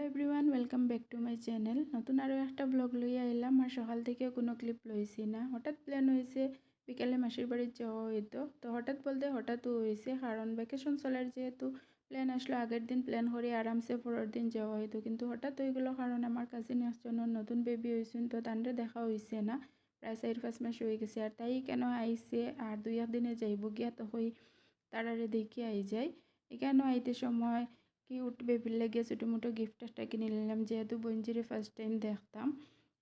Everyone, welcome back to my channel. নতুন আরও একটা ব্লগ লইয়া আইলাম। আর সকাল থেকে কোনো ক্লিপ লইছি না, হঠাৎ প্ল্যান হয়েছে বিকালে মাসির বাড়ি যাওয়া হইতো। তো হঠাৎ বলতে হঠাৎও হয়েছে, কারণ ভ্যাকেশন চলার যেহেতু প্ল্যান আসলো, আগের দিন প্ল্যান করে আরামসে পরের দিন যাওয়া হইতো, কিন্তু হঠাৎ হয়ে গেলো কারণ আমার কাজিন একজনের নতুন বেবি হয়েছেন। তো তানরে দেখা হয়েছে না, প্রায় 4-5 মাস হয়ে গেছে। আর তাই কেন আইসে আর 2-1 দিনে যাইব গিয়া, তো হই তারারে দেখি আই যাই। এখানে আইতে সময় কিউট বেবির লেগে ছোটো মোটো গিফট একটা কিনে নিলাম, যেহেতু বঞ্জিরে ফার্স্ট টাইম দেখতাম।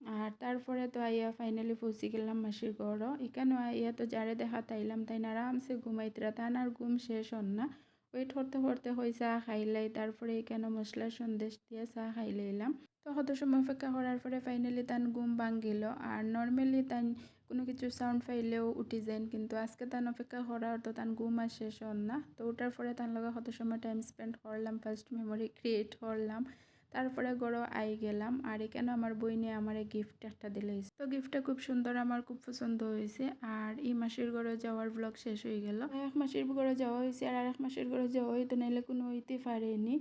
আর তারপরে তো আইয়া ফাইনালি পৌঁছে গেলাম মাসির ঘরও। এখানে আইয়া তো যারে দেখা তাইলাম, তাই না আরামসে ঘুমাইতরা, তান আর ঘুম শেষ হন না। ওয়েট করতে করতে হয়ে চা খাইলাই, তারপরে এখানে মশলার সন্দেশ দিয়ে চা খাইলাইলাম। তো কত সময় অপেক্ষা করার পরে ফাইনালি তান ঘুম ভাঙ্গিল। আর নর্মালি তান কোনো কিছু সাউন্ড পাইলেও উঠি যান, কিন্তু আজকে তান অপেক্ষা করার তো তান ঘুম আর শেষ হন না। তো ওঠার পরে তার লগে কত সময় টাইম স্পেন্ড করলাম, ফার্স্ট মেমোরি ক্রিয়েট করলাম। তারপরে গড়ো আই গেলাম। আর এখানে আমার বই নিয়ে আমার গিফট একটা দিলে, তো গিফটটা খুব সুন্দর, আমার খুব পছন্দ হয়েছে। আর এই মাসির ঘরে যাওয়ার ব্লগ শেষ হয়ে গেল। এক মাসির ঘরে যাওয়া হয়েছে আর এক মাসির ঘরে যাওয়া হইতো, নাইলে কোনো হইতে পারেনি।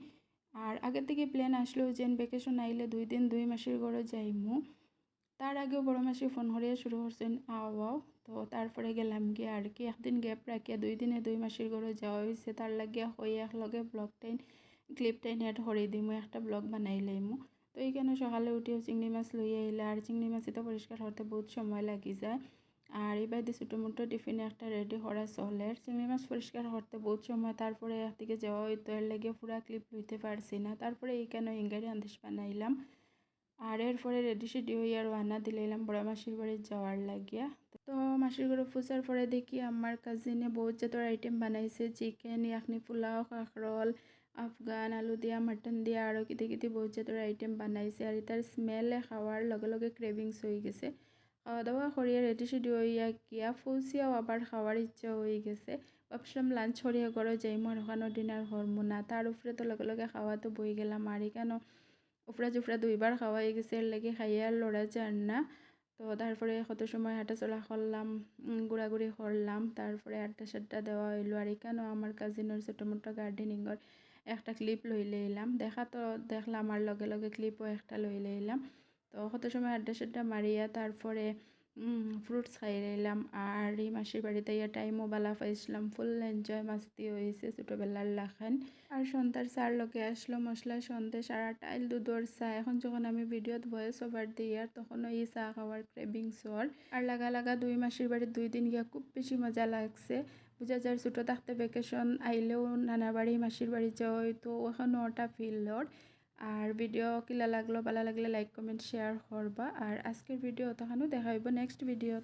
আর আগে থেকে প্ল্যান আসলেও যেন ভ্যাকেশন আইলে 2 দিন 2 মাসির ঘরে যাইমু। তার আগেও বড় মাসি ফোন করিয়া শুরু করছেন আও। তো তারপরে গেলাম গিয়ে আর কি, একদিন গ্যাপ রাখিয়া 2 দিনে 2 মাসির ঘরে যাওয়া হয়েছে। তার লাগিয়া হয়ে একলগে blog time clip time add করে দিমু, একটা ব্লগ বানাই লাইমু। তো এইখানে সকালে উঠেও চিংড়ি মাছ লইয়া আইলা। আর চিংড়ি মাছই তো পরিষ্কার করতে বহুত সময় লাগি যায়। আর এবার দিয়ে ছোটো মোটো টিফিনে একটা রেডি করা চলে। চিংড়ি মাছ পরিষ্কার করতে বহুত সময়, তারপরে একদিকে যাওয়া হইতো, এর লেগে পুরা ক্লিপ লইতে পারছি না। তারপরে এইখানে ইংগারি আন্দেশ বানাইলাম। আর এরপরে রেডি সেডি হয়ে আর রান্না দিলাম বড় মাসির বাড়ি যাওয়ার লাগিয়া। তো মাসির ঘরে পৌঁছার পরে দেখি আমার কাজিনে বহুত জাতের আইটেম বানাইছে, চিকেন, ইয়াখনি পোলাও, কাঁকরোল, আফগান, আলু দিয়া, মাটন দিয়া, আরও কিতে কিতে বহুত জাতের আইটেম বানাইছে। আর এটার স্মেলে খাওয়ার লগে লগে ক্রেভিংস হয়ে গেছে। খাওয়া দাওয়া করিয়া রেডি সেডি হইয়া গিয়া পৌঁছিয়াও আবার খাওয়ার ইচ্ছা হয়ে গেছে। ভাবছিলাম লাঞ্চ করিয়া ঘরে যাইমু আর ওখানে ডিনার করবো না, তার উপরে তো লগে লগে খাওয়া তো বই গেলাম। আর এখানেও উফরা জুফরা 2বার খাওয়া হয়ে গেছে, এর লেগে খাইয়া আর লড়া যান না। তো তারপরে কত সময় হাঁটাচলা করলাম, ঘোরাঘুরি করলাম, তারপরে আড্ডা সাড্ডা দেওয়া হইলো। আর এখানেও আমার কাজিনের ছোটো মোটো গার্ডেনিংয়ের একটা ক্লিপ লইলে এলাম, দেখা তো দেখলাম আর লগে লগে ক্লিপও একটা লইলে এলাম। তো কত সময় আড্ডা সাড্ডা মারিয়া তারপরে ফ্রুটস খাই রইলাম। আর এই মাসির বাড়িতে ইয়া টাইমও বালা পাইছিলাম, ফুল এনজয় মাস্তি হয়েছে ছোটোবেলার লাখান। আর সন্ধ্যার চার লোকে আসলো মশলা সন্দেশ আর টাইল দুধর চা। এখন যখন আমি ভিডিওত ভয়েস ওভার দিই আর তখনও এই চা খাওয়ার ক্রেভিংস হর। আর লাগা লাগা 2 মাসির বাড়ি 2 দিন গিয়া খুব বেশি মজা লাগছে। বুঝা যায় ছোটো থাকতে ভ্যাকেশন আইলেও নানা বাড়ি মাসির বাড়ি যাওয়া হইতো, ওখানে ওটা ফিল হর। আর ভিডিও কিলা লাগলো, ভালো লাগলে লাইক কমেন্ট শেয়ার করবা। আর আজকের ভিডিও তখনও দেখা হইব নেক্সট ভিডিও।